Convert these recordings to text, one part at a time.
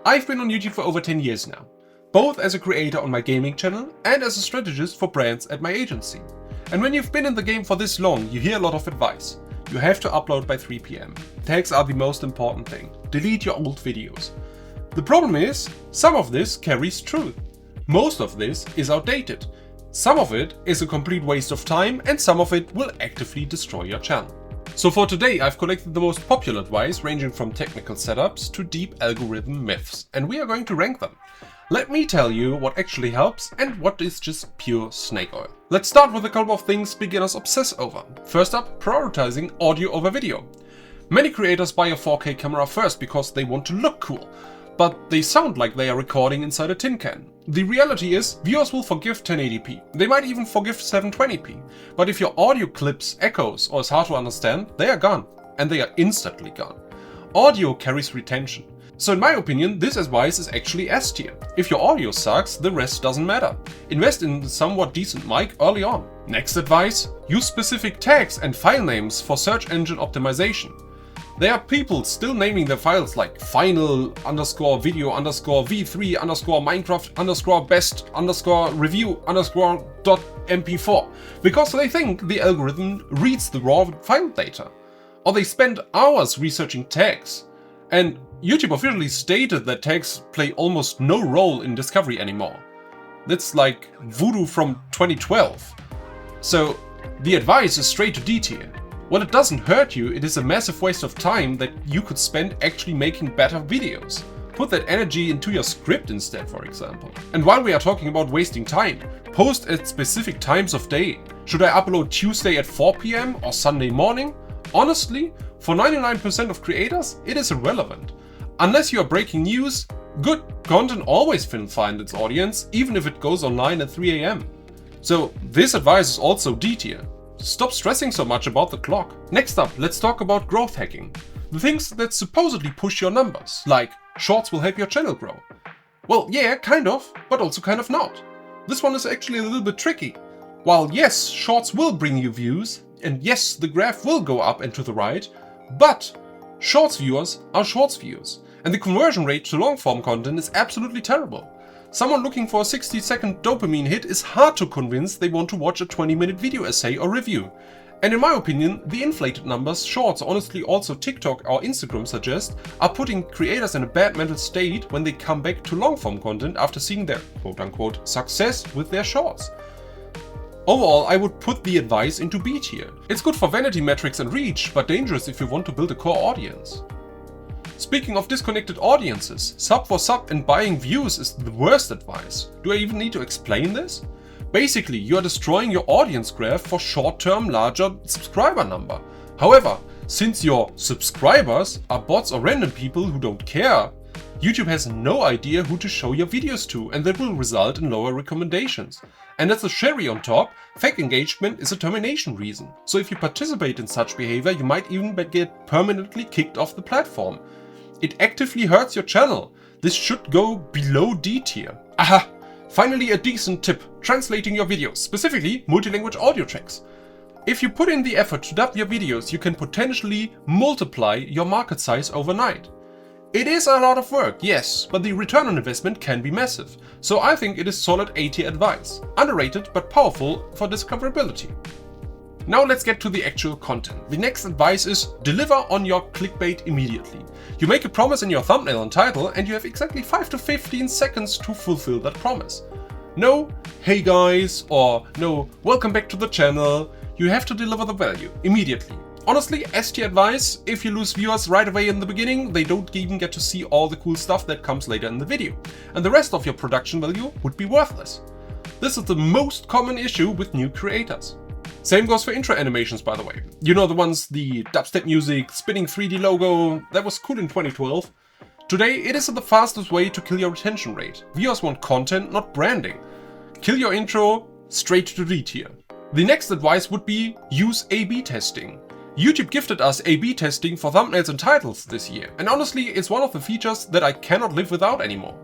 I've been on YouTube for over 10 years now, both as a creator on my gaming channel and as a strategist for brands at my agency. And when you've been in the game for this long, you hear a lot of advice. You have to upload by 3 PM. Tags are the most important thing. Delete your old videos. The problem is, some of this carries truth. Most of this is outdated. Some of it is a complete waste of time, and some of it will actively destroy your channel. So for today, I've collected the most popular advice ranging from technical setups to deep algorithm myths, and we are going to rank them. Let me tell you what actually helps and what is just pure snake oil. Let's start with a couple of things beginners obsess over. First up, prioritizing audio over video. Many creators buy a 4K camera first because they want to look cool, but they sound like they are recording inside a tin can. The reality is, viewers will forgive 1080p. They might even forgive 720p. But if your audio clips, echoes, or is hard to understand, they are gone. And they are instantly gone. Audio carries retention. So in my opinion, this advice is actually S tier. If your audio sucks, the rest doesn't matter. Invest in a somewhat decent mic early on. Next advice, use specific tags and file names for search engine optimization. There are people still naming their files like final_video_v3_minecraft_best_review_.mp4 because they think the algorithm reads the raw file data. Or they spend hours researching tags. And YouTube officially stated that tags play almost no role in discovery anymore. That's like voodoo from 2012. So the advice is straight to D tier. While it doesn't hurt you, it is a massive waste of time that you could spend actually making better videos. Put that energy into your script instead, for example. And while we are talking about wasting time, post at specific times of day. Should I upload Tuesday at 4 PM or Sunday morning? Honestly, for 99% of creators, it is irrelevant. Unless you are breaking news, good content always will find its audience, even if it goes online at 3 AM. So this advice is also D tier. Stop stressing so much about the clock. Next up, let's talk about growth hacking. The things that supposedly push your numbers, like shorts will help your channel grow. Well, yeah, kind of, but also kind of not. This one is actually a little bit tricky. While yes, shorts will bring you views, and yes, the graph will go up and to the right, but shorts viewers are shorts viewers, and the conversion rate to long form content is absolutely terrible. Someone looking for a 60-second dopamine hit is hard to convince they want to watch a 20-minute video essay or review. And in my opinion, the inflated numbers shorts, honestly also TikTok or Instagram suggest, are putting creators in a bad mental state when they come back to long-form content after seeing their quote-unquote success with their shorts. Overall, I would put the advice into B tier. It's good for vanity metrics and reach, but dangerous if you want to build a core audience. Speaking of disconnected audiences, sub for sub and buying views is the worst advice. Do I even need to explain this? Basically, you are destroying your audience graph for short-term larger subscriber number. However, since your subscribers are bots or random people who don't care, YouTube has no idea who to show your videos to, and that will result in lower recommendations. And as a cherry on top, fake engagement is a termination reason. So if you participate in such behavior, you might even get permanently kicked off the platform. It actively hurts your channel. This should go below D tier. Aha! Finally a decent tip, translating your videos, specifically multi-language audio tracks. If you put in the effort to dub your videos, you can potentially multiply your market size overnight. It is a lot of work, yes, but the return on investment can be massive. So I think it is solid A tier advice. Underrated but powerful for discoverability. Now let's get to the actual content. The next advice is deliver on your clickbait immediately. You make a promise in your thumbnail and title and you have exactly 5 to 15 seconds to fulfill that promise. No, hey guys, or no, welcome back to the channel. You have to deliver the value immediately. Honestly, S tier advice, if you lose viewers right away in the beginning, they don't even get to see all the cool stuff that comes later in the video. And the rest of your production value would be worthless. This is the most common issue with new creators. Same goes for intro animations, by the way. You know the ones, the dubstep music, spinning 3D logo, that was cool in 2012. Today, it is the fastest way to kill your retention rate. Viewers want content, not branding. Kill your intro, straight to D tier. The next advice would be use A/B testing. YouTube gifted us A/B testing for thumbnails and titles this year, and honestly, it's one of the features that I cannot live without anymore.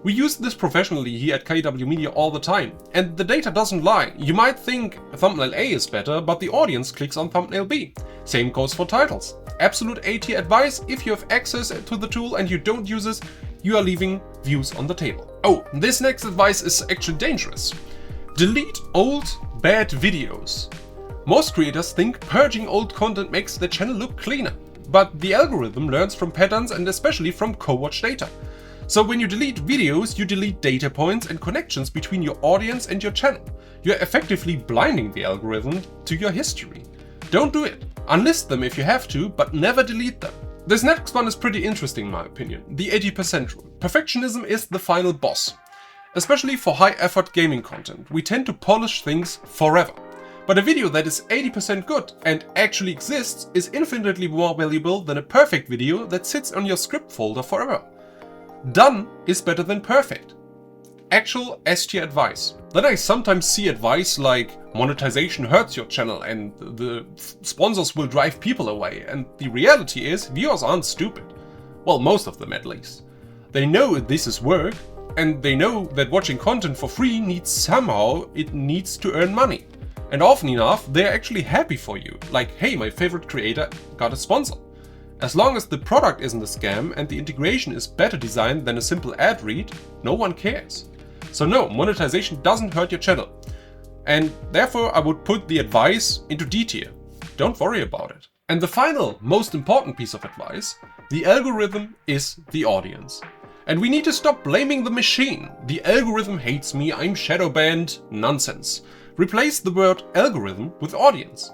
We use this professionally here at kw.media all the time, and the data doesn't lie. You might think thumbnail A is better, but the audience clicks on thumbnail B. Same goes for titles. Absolute A tier advice: if you have access to the tool and you don't use it, you are leaving views on the table. Oh, this next advice is actually dangerous. Delete old, bad videos. Most creators think purging old content makes their channel look cleaner, but the algorithm learns from patterns and especially from co-watch data. So when you delete videos, you delete data points and connections between your audience and your channel. You're effectively blinding the algorithm to your history. Don't do it. Unlist them if you have to, but never delete them. This next one is pretty interesting in my opinion. The 80% rule. Perfectionism is the final boss. Especially for high-effort gaming content, we tend to polish things forever. But a video that is 80% good and actually exists is infinitely more valuable than a perfect video that sits on your script folder forever. Done is better than perfect. Actual S-tier advice. Then I sometimes see advice like monetization hurts your channel and the sponsors will drive people away, and the reality is viewers aren't stupid. Well, most of them at least. They know this is work, and they know that watching content for free needs to earn money. And often enough, they're actually happy for you, like, hey, my favorite creator got a sponsor. As long as the product isn't a scam and the integration is better designed than a simple ad read, no one cares. So no, monetization doesn't hurt your channel. And therefore I would put the advice into D tier. Don't worry about it. And the final, most important piece of advice, the algorithm is the audience. And we need to stop blaming the machine. The algorithm hates me, I'm shadow banned, nonsense. Replace the word algorithm with audience.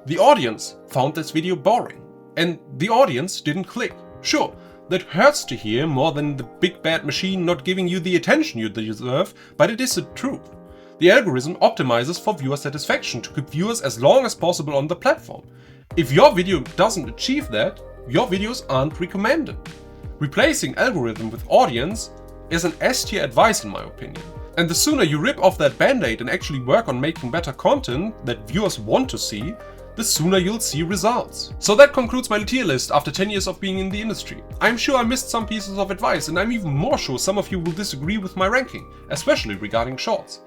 The audience found this video boring. And the audience didn't click. Sure, that hurts to hear more than the big bad machine not giving you the attention you deserve, but it is the truth. The algorithm optimizes for viewer satisfaction to keep viewers as long as possible on the platform. If your video doesn't achieve that, your videos aren't recommended. Replacing algorithm with audience is an S-tier advice in my opinion. And the sooner you rip off that band-aid and actually work on making better content that viewers want to see, the sooner you'll see results. So that concludes my tier list after 10 years of being in the industry. I'm sure I missed some pieces of advice, and I'm even more sure some of you will disagree with my ranking, especially regarding shorts.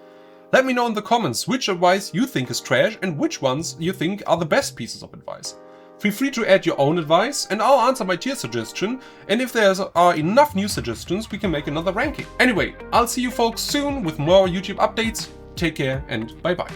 Let me know in the comments which advice you think is trash and which ones you think are the best pieces of advice. Feel free to add your own advice and I'll answer my tier suggestion, and if there are enough new suggestions we can make another ranking. Anyway, I'll see you folks soon with more YouTube updates. Take care and bye bye.